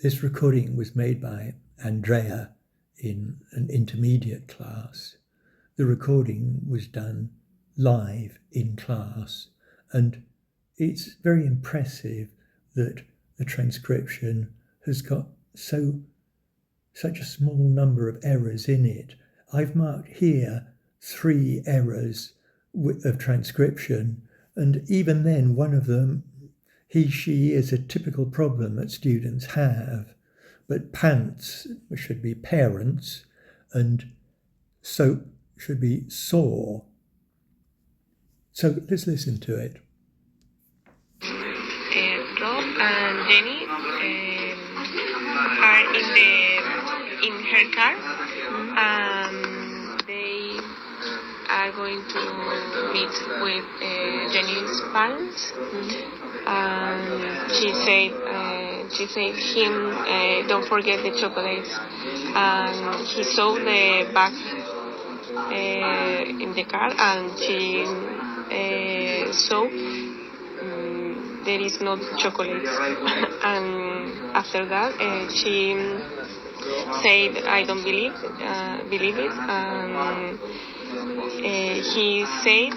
This recording was made by Andrea in an intermediate class. The recording was done live in class, and it's very impressive that the transcription has got such a small number of errors in it. I've marked here 3 errors of transcription, and even then one of them, he, she, is a typical problem that students have. But pants should be parents, and soap should be saw. So let's listen to it. Rob and Jenny are in her car. They are going to meet with Jenny's parents. She said him, don't forget the chocolates. And he saw the bag in the car, and she saw there is no chocolates. And after that, she said, I don't believe it. He said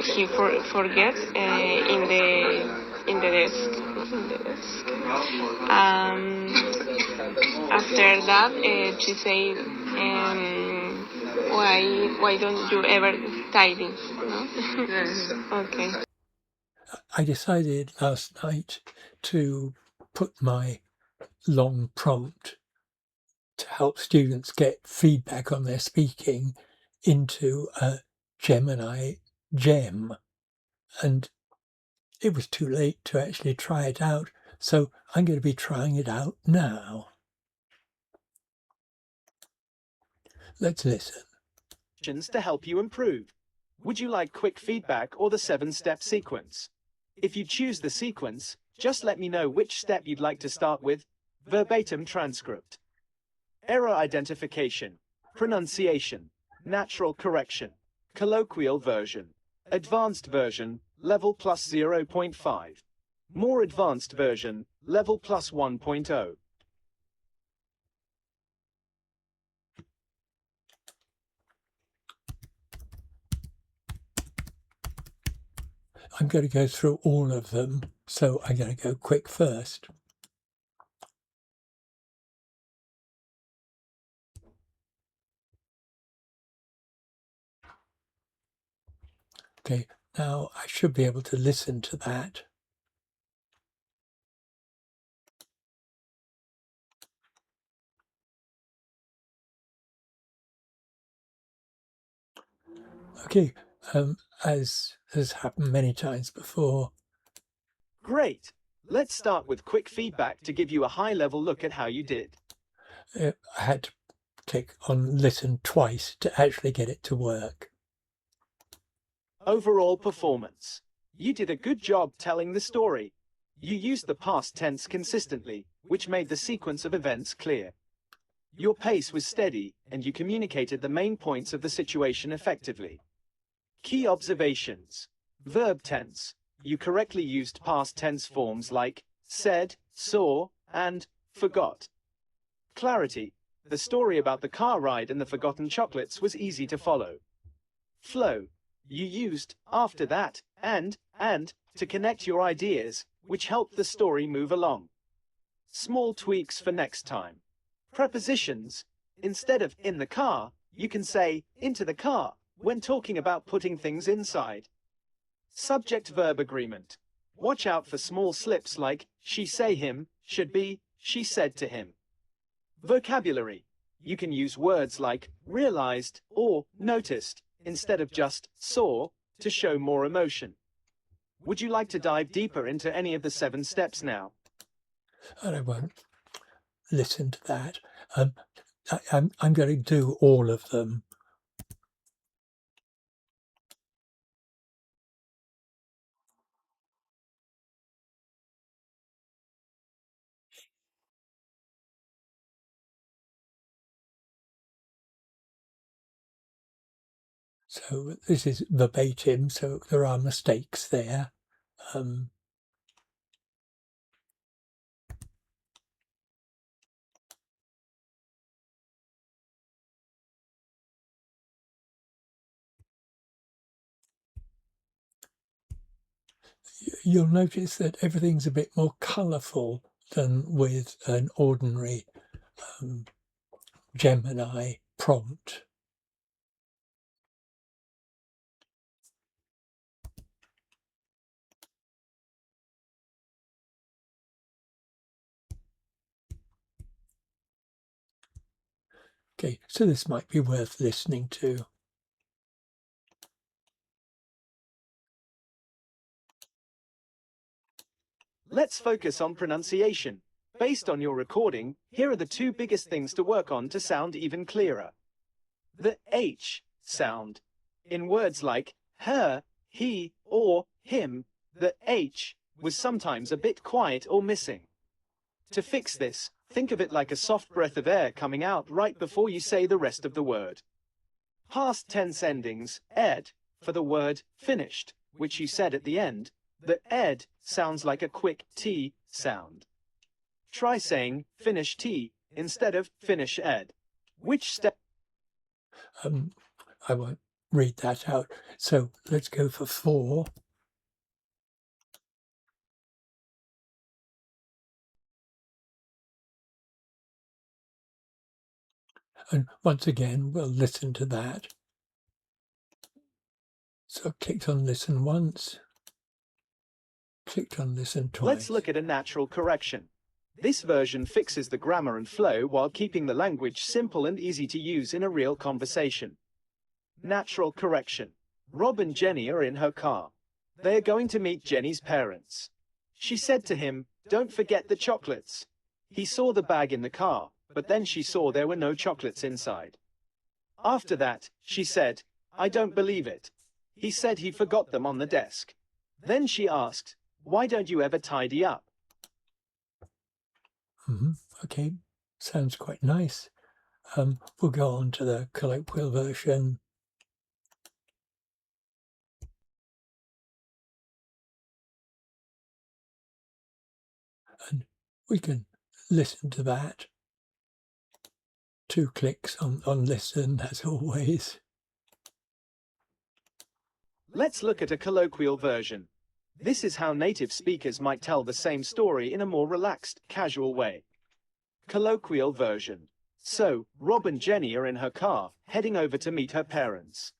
he forget in the desk. After that, she said, why don't you ever tidy? No? Okay. I decided last night to put my long prompt to help students get feedback on their speaking into a Gemini gem, and it was too late to actually try it out, so I'm going to be trying it out now. Let's listen. To help you improve. Would you like quick feedback or the 7-step sequence? If you choose the sequence, just let me know which step you'd like to start with. Verbatim transcript, error identification, pronunciation, natural correction, colloquial version, advanced version, level plus 0.5, more advanced version, level plus 1.0. I'm going to go through all of them, so I'm going to go quick first. Okay, now I should be able to listen to that. Okay, as has happened many times before. Great. Let's start with quick feedback to give you a high-level look at how you did. I had to click on listen twice to actually get it to work. Overall performance. You did a good job telling the story. You used the past tense consistently, which made the sequence of events clear. Your pace was steady, and you communicated the main points of the situation effectively. Key observations. Verb tense. You correctly used past tense forms like said, saw, and forgot. Clarity. The story about the car ride and the forgotten chocolates was easy to follow. Flow. You used after that and to connect your ideas, which helped the story move along. Small tweaks for next time. Prepositions. Instead of in the car, you can say into the car when talking about putting things inside. Subject-verb agreement. Watch out for small slips like she say him should be she said to him. Vocabulary. You can use words like realized or noticed instead of just saw to show more emotion. Would you like to dive deeper into any of the 7 steps now? And I won't listen to that. I'm going to do all of them. So this is verbatim, so there are mistakes there. you'll notice that everything's a bit more colourful than with an ordinary Gemini prompt. Okay, so this might be worth listening to. Let's focus on pronunciation. Based on your recording, here are the two biggest things to work on to sound even clearer. The H sound. In words like her, he, or him, the H was sometimes a bit quiet or missing. To fix this, think of it like a soft breath of air coming out right before you say the rest of the word. Past tense endings, ed, for the word finished, which you said at the end, the ed sounds like a quick T sound. Try saying finish T instead of finish ed. Which step? I won't read that out. So let's go for 4. And once again, we'll listen to that. So I've clicked on listen once, clicked on listen twice. Let's look at a natural correction. This version fixes the grammar and flow while keeping the language simple and easy to use in a real conversation. Natural correction. Rob and Jenny are in her car. They are going to meet Jenny's parents. She said to him, "Don't forget the chocolates." He saw the bag in the car, but then she saw there were no chocolates inside. After that, she said, "I don't believe it." He said he forgot them on the desk. Then she asked, "Why don't you ever tidy up?" Okay, sounds quite nice. We'll go on to the colloquial version. And we can listen to that. 2 clicks on listen, as always. Let's look at a colloquial version. This is how native speakers might tell the same story in a more relaxed, casual way. Colloquial version. So, Rob and Jenny are in her car, heading over to meet her parents.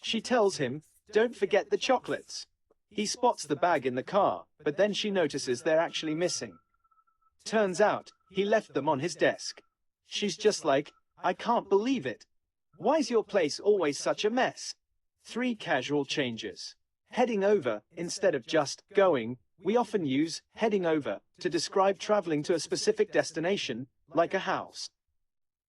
She tells him, "Don't forget the chocolates." He spots the bag in the car, but then she notices they're actually missing. Turns out, he left them on his desk. She's just like, "I can't believe it. Why's your place always such a mess?" 3 casual changes. Heading over, instead of just going, we often use heading over to describe traveling to a specific destination, like a house.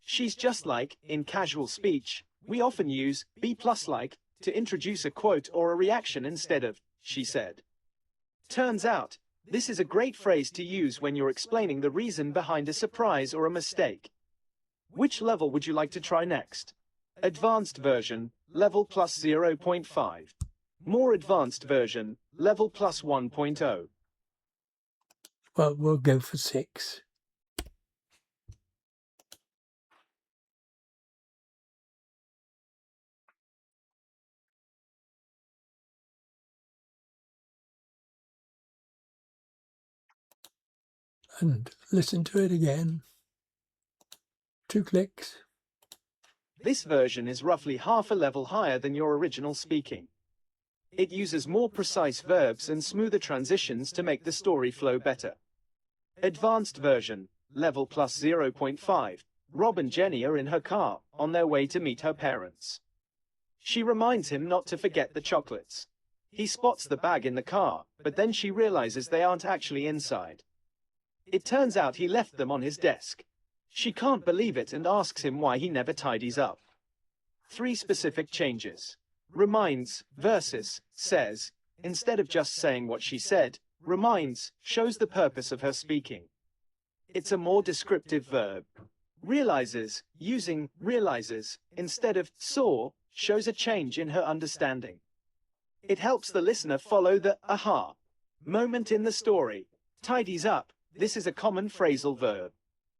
She's just like, in casual speech, we often use be plus like to introduce a quote or a reaction instead of she said. Turns out, this is a great phrase to use when you're explaining the reason behind a surprise or a mistake. Which level would you like to try next? Advanced version, level plus 0.5. More advanced version, level plus 1.0. Well, we'll go for 6. And listen to it again. 2 clicks. This version is roughly half a level higher than your original speaking. It uses more precise verbs and smoother transitions to make the story flow better. Advanced version, level plus 0.5. Rob and Jenny are in her car, on their way to meet her parents. She reminds him not to forget the chocolates. He spots the bag in the car, but then she realizes they aren't actually inside. It turns out he left them on his desk. She can't believe it and asks him why he never tidies up. 3 specific changes. Reminds versus says. Instead of just saying what she said, reminds shows the purpose of her speaking. It's a more descriptive verb. Realizes, using realizes instead of saw, shows a change in her understanding. It helps the listener follow the aha moment in the story. Tidies up. This is a common phrasal verb.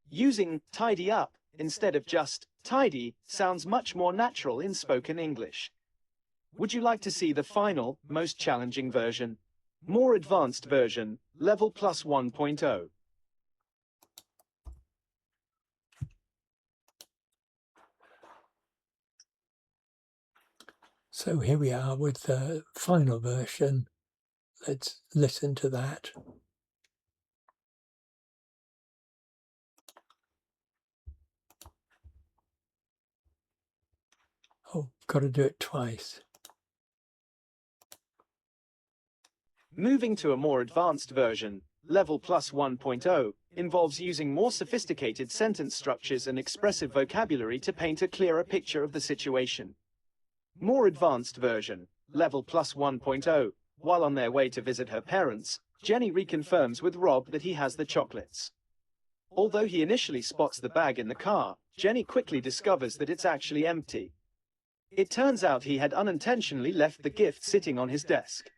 Using tidy up instead of just tidy sounds much more natural in spoken English. Would you like to see the final, most challenging version? More advanced version, level plus 1.0. So here we are with the final version. Let's listen to that. Oh, got to do it twice. Moving to a more advanced version, level plus 1.0, involves using more sophisticated sentence structures and expressive vocabulary to paint a clearer picture of the situation. More advanced version, level plus 1.0, while on their way to visit her parents, Jenny reconfirms with Rob that he has the chocolates. Although he initially spots the bag in the car, Jenny quickly discovers that it's actually empty. It turns out he had unintentionally left the gift sitting on his desk.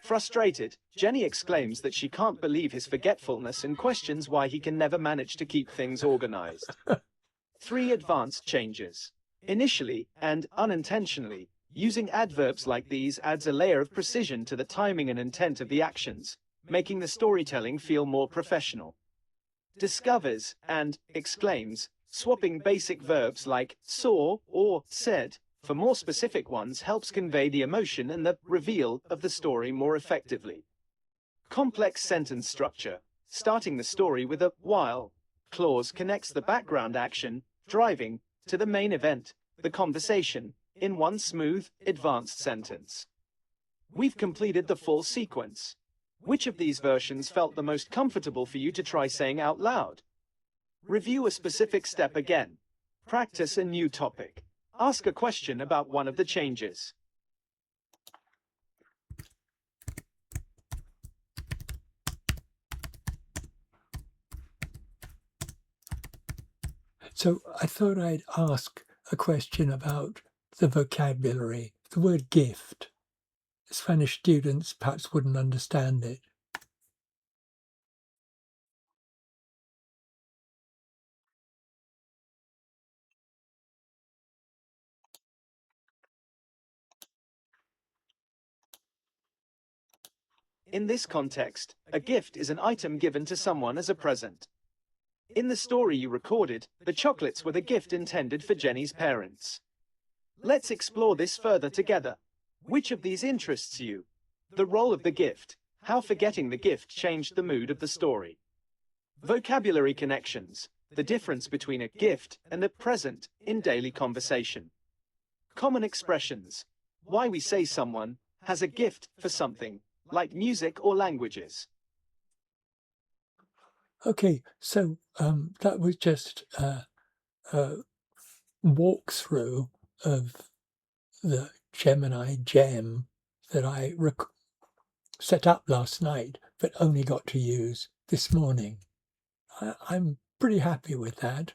Frustrated, Jenny exclaims that she can't believe his forgetfulness and questions why he can never manage to keep things organized. 3 advanced changes. Initially, and unintentionally, using adverbs like these adds a layer of precision to the timing and intent of the actions, making the storytelling feel more professional. Discovers and exclaims, swapping basic verbs like saw or said for more specific ones helps convey the emotion and the reveal of the story more effectively. Complex sentence structure. Starting the story with a while clause connects the background action, driving, to the main event, the conversation, in one smooth, advanced sentence. We've completed the full sequence. Which of these versions felt the most comfortable for you to try saying out loud? Review a specific step again. Practice a new topic. Ask a question about one of the changes. So I thought I'd ask a question about the vocabulary, the word gift. Spanish students perhaps wouldn't understand it. In this context, a gift is an item given to someone as a present. In the story you recorded, the chocolates were the gift intended for Jenny's parents. Let's explore this further together. Which of these interests you? The role of the gift, how forgetting the gift changed the mood of the story. Vocabulary connections, the difference between a gift and a present in daily conversation. Common expressions, why we say someone has a gift for something, like music or languages. Okay, so that was just a walkthrough of the Gemini gem that I set up last night, but only got to use this morning. I'm pretty happy with that.